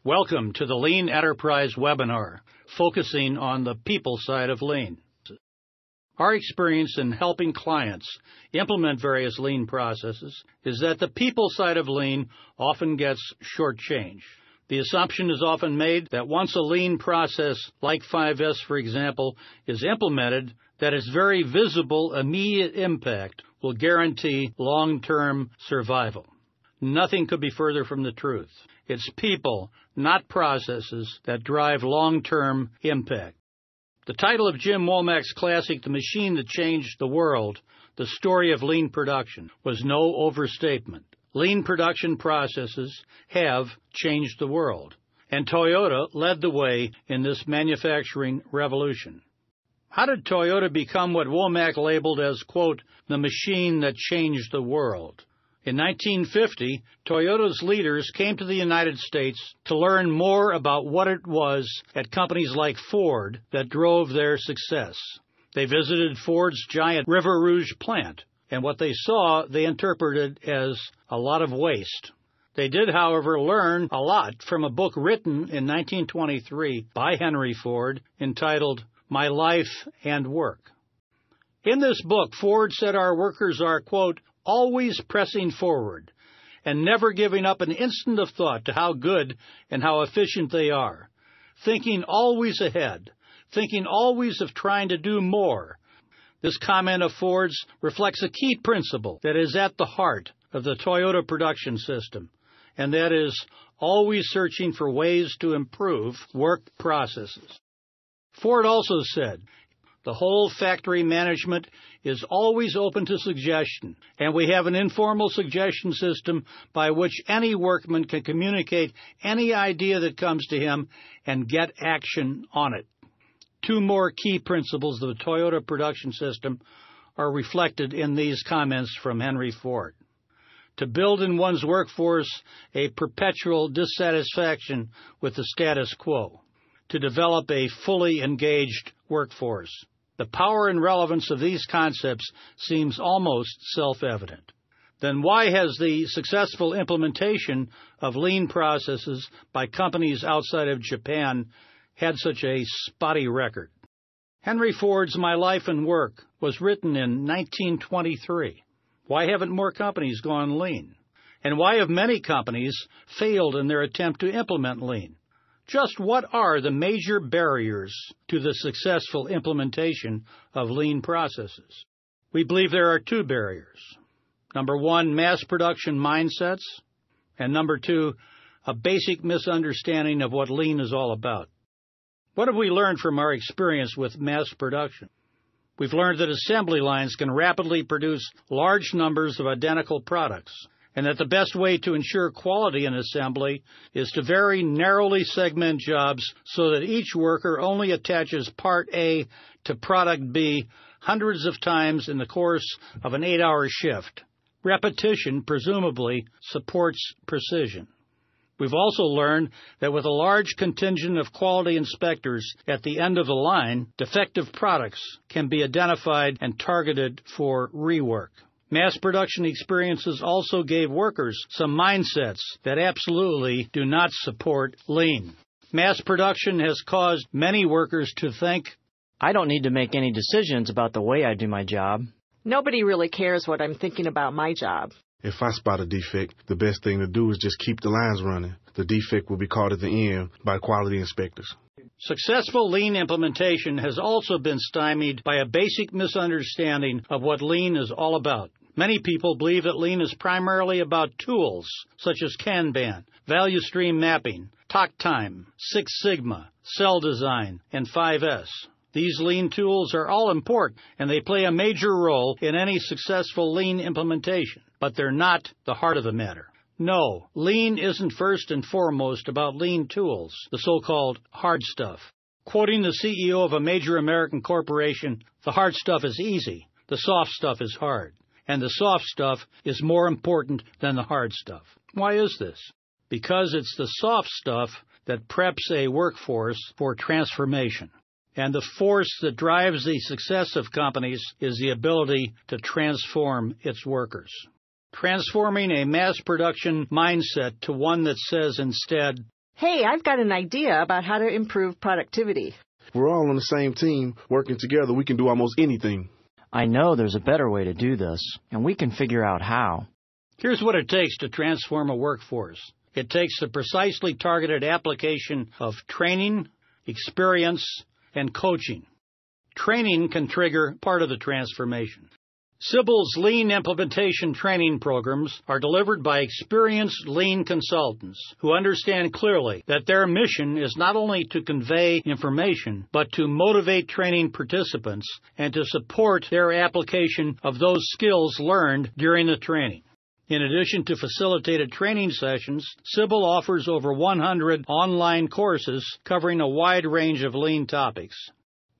Welcome to the Lean Enterprise webinar, focusing on the people side of Lean. Our experience in helping clients implement various Lean processes is that the people side of Lean often gets shortchanged. The assumption is often made that once a Lean process, like 5S for example, is implemented, that its very visible, immediate impact will guarantee long-term survival. Nothing could be further from the truth. It's people, not processes, that drive long-term impact. The title of Jim Womack's classic, The Machine That Changed the World, The Story of Lean Production, was no overstatement. Lean production processes have changed the world, and Toyota led the way in this manufacturing revolution. How did Toyota become what Womack labeled as, quote, the machine that changed the world? In 1950, Toyota's leaders came to the United States to learn more about what it was at companies like Ford that drove their success. They visited Ford's giant River Rouge plant, and what they saw they interpreted as a lot of waste. They did, however, learn a lot from a book written in 1923 by Henry Ford entitled My Life and Work. In this book, Ford said our workers are, quote, always pressing forward and never giving up an instant of thought to how good and how efficient they are, thinking always ahead, thinking always of trying to do more. This comment of Ford's reflects a key principle that is at the heart of the Toyota production system, and that is always searching for ways to improve work processes. Ford also said, the whole factory management is always open to suggestion, and we have an informal suggestion system by which any workman can communicate any idea that comes to him and get action on it. Two more key principles of the Toyota production system are reflected in these comments from Henry Ford. To build in one's workforce a perpetual dissatisfaction with the status quo. To develop a fully engaged workforce. The power and relevance of these concepts seems almost self-evident. Then why has the successful implementation of lean processes by companies outside of Japan had such a spotty record? Henry Ford's My Life and Work was written in 1923. Why haven't more companies gone lean? And why have many companies failed in their attempt to implement lean? Just what are the major barriers to the successful implementation of lean processes? We believe there are two barriers. Number one, mass production mindsets, and number two, a basic misunderstanding of what lean is all about. What have we learned from our experience with mass production? We've learned that assembly lines can rapidly produce large numbers of identical products, and that the best way to ensure quality in assembly is to very narrowly segment jobs so that each worker only attaches part A to product B hundreds of times in the course of an 8-hour shift. Repetition, presumably, supports precision. We've also learned that with a large contingent of quality inspectors at the end of the line, defective products can be identified and targeted for rework. Mass production experiences also gave workers some mindsets that absolutely do not support lean. Mass production has caused many workers to think, I don't need to make any decisions about the way I do my job. Nobody really cares what I'm thinking about my job. If I spot a defect, the best thing to do is just keep the lines running. The defect will be caught at the end by quality inspectors. Successful lean implementation has also been stymied by a basic misunderstanding of what lean is all about. Many people believe that lean is primarily about tools, such as Kanban, value stream mapping, talk time, Six Sigma, cell design, and 5S. These lean tools are all important, and they play a major role in any successful lean implementation, but they're not the heart of the matter. No, lean isn't first and foremost about lean tools, the so-called hard stuff. Quoting the CEO of a major American corporation, the hard stuff is easy, the soft stuff is hard. And the soft stuff is more important than the hard stuff. Why is this? Because it's the soft stuff that preps a workforce for transformation. And the force that drives the success of companies is the ability to transform its workers. Transforming a mass production mindset to one that says instead, Hey, I've got an idea about how to improve productivity. We're all on the same team. Working together, we can do almost anything. I know there's a better way to do this, and we can figure out how. Here's what it takes to transform a workforce. It takes the precisely targeted application of training, experience, and coaching. Training can trigger part of the transformation. Sybil's Lean implementation training programs are delivered by experienced Lean consultants who understand clearly that their mission is not only to convey information, but to motivate training participants and to support their application of those skills learned during the training. In addition to facilitated training sessions, Sybil offers over 100 online courses covering a wide range of Lean topics.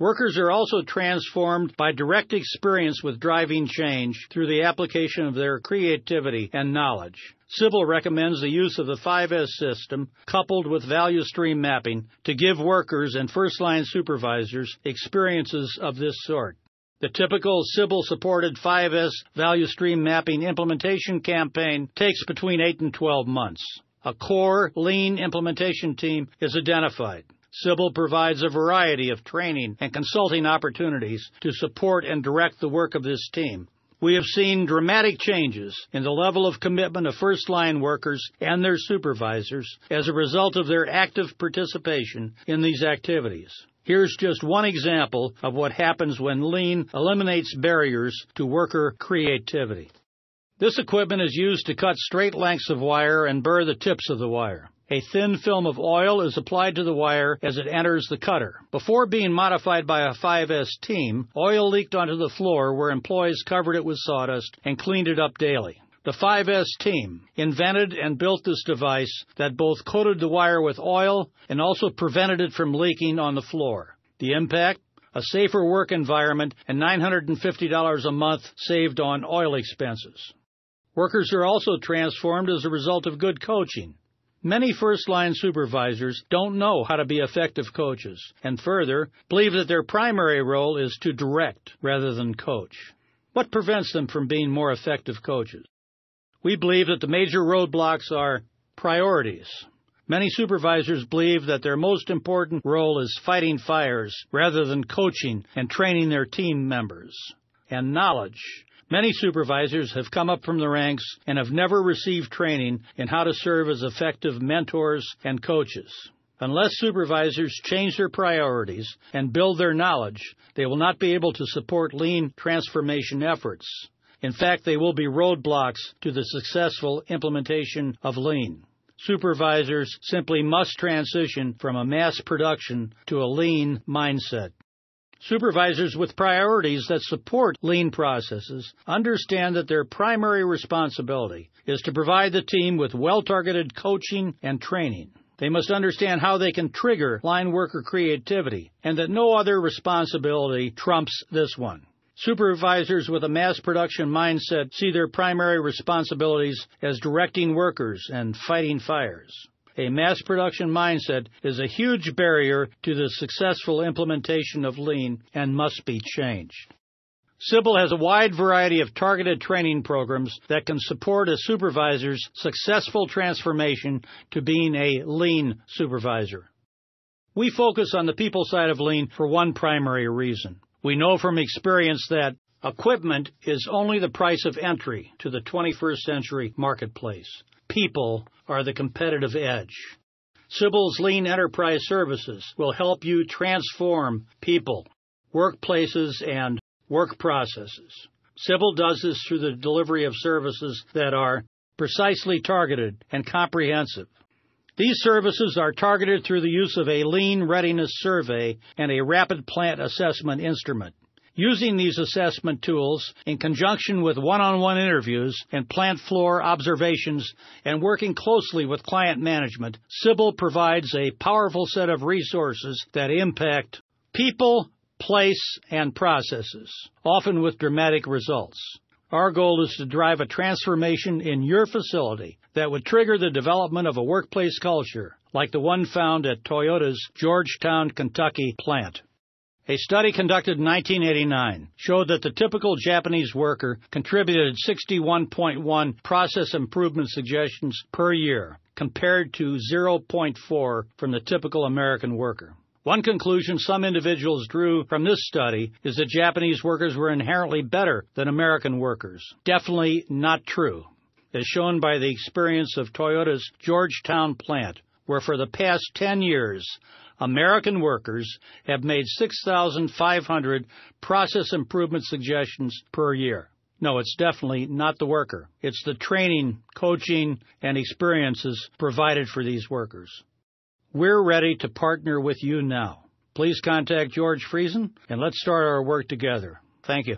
Workers are also transformed by direct experience with driving change through the application of their creativity and knowledge. Sybil recommends the use of the 5S system, coupled with value stream mapping, to give workers and first-line supervisors experiences of this sort. The typical Sybil-supported 5S value stream mapping implementation campaign takes between 8 and 12 months. A core Lean implementation team is identified. Sybil provides a variety of training and consulting opportunities to support and direct the work of this team. We have seen dramatic changes in the level of commitment of first-line workers and their supervisors as a result of their active participation in these activities. Here's just one example of what happens when Lean eliminates barriers to worker creativity. This equipment is used to cut straight lengths of wire and burr the tips of the wire. A thin film of oil is applied to the wire as it enters the cutter. Before being modified by a 5S team, oil leaked onto the floor where employees covered it with sawdust and cleaned it up daily. The 5S team invented and built this device that both coated the wire with oil and also prevented it from leaking on the floor. The impact? A safer work environment and $950 a month saved on oil expenses. Workers are also transformed as a result of good coaching. Many first-line supervisors don't know how to be effective coaches, and further, believe that their primary role is to direct rather than coach. What prevents them from being more effective coaches? We believe that the major roadblocks are priorities. Many supervisors believe that their most important role is fighting fires rather than coaching and training their team members. And knowledge. Many supervisors have come up from the ranks and have never received training in how to serve as effective mentors and coaches. Unless supervisors change their priorities and build their knowledge, they will not be able to support Lean transformation efforts. In fact, they will be roadblocks to the successful implementation of Lean. Supervisors simply must transition from a mass production to a Lean mindset. Supervisors with priorities that support Lean processes understand that their primary responsibility is to provide the team with well-targeted coaching and training. They must understand how they can trigger line worker creativity and that no other responsibility trumps this one. Supervisors with a mass production mindset see their primary responsibilities as directing workers and fighting fires. A mass production mindset is a huge barrier to the successful implementation of Lean and must be changed. Sybil has a wide variety of targeted training programs that can support a supervisor's successful transformation to being a Lean supervisor. We focus on the people side of Lean for one primary reason. We know from experience that equipment is only the price of entry to the 21st century marketplace. People are the competitive edge. Sybil's Lean Enterprise Services will help you transform people, workplaces, and work processes. Sybil does this through the delivery of services that are precisely targeted and comprehensive. These services are targeted through the use of a Lean Readiness Survey and a Rapid Plant Assessment instrument. Using these assessment tools in conjunction with one-on-one interviews and plant floor observations and working closely with client management, Sybil provides a powerful set of resources that impact people, place, and processes, often with dramatic results. Our goal is to drive a transformation in your facility that would trigger the development of a workplace culture like the one found at Toyota's Georgetown, Kentucky plant. A study conducted in 1989 showed that the typical Japanese worker contributed 61.1 process improvement suggestions per year. compared to 0.4 from the typical American worker. One conclusion some individuals drew from this study is that Japanese workers were inherently better than American workers. Definitely not true, as shown by the experience of Toyota's Georgetown plant, where for the past 10 years, American workers have made 6,500 process improvement suggestions per year. No, it's definitely not the worker. It's the training, coaching, and experiences provided for these workers. We're ready to partner with you now. Please contact George Friesen, and let's start our work together. Thank you.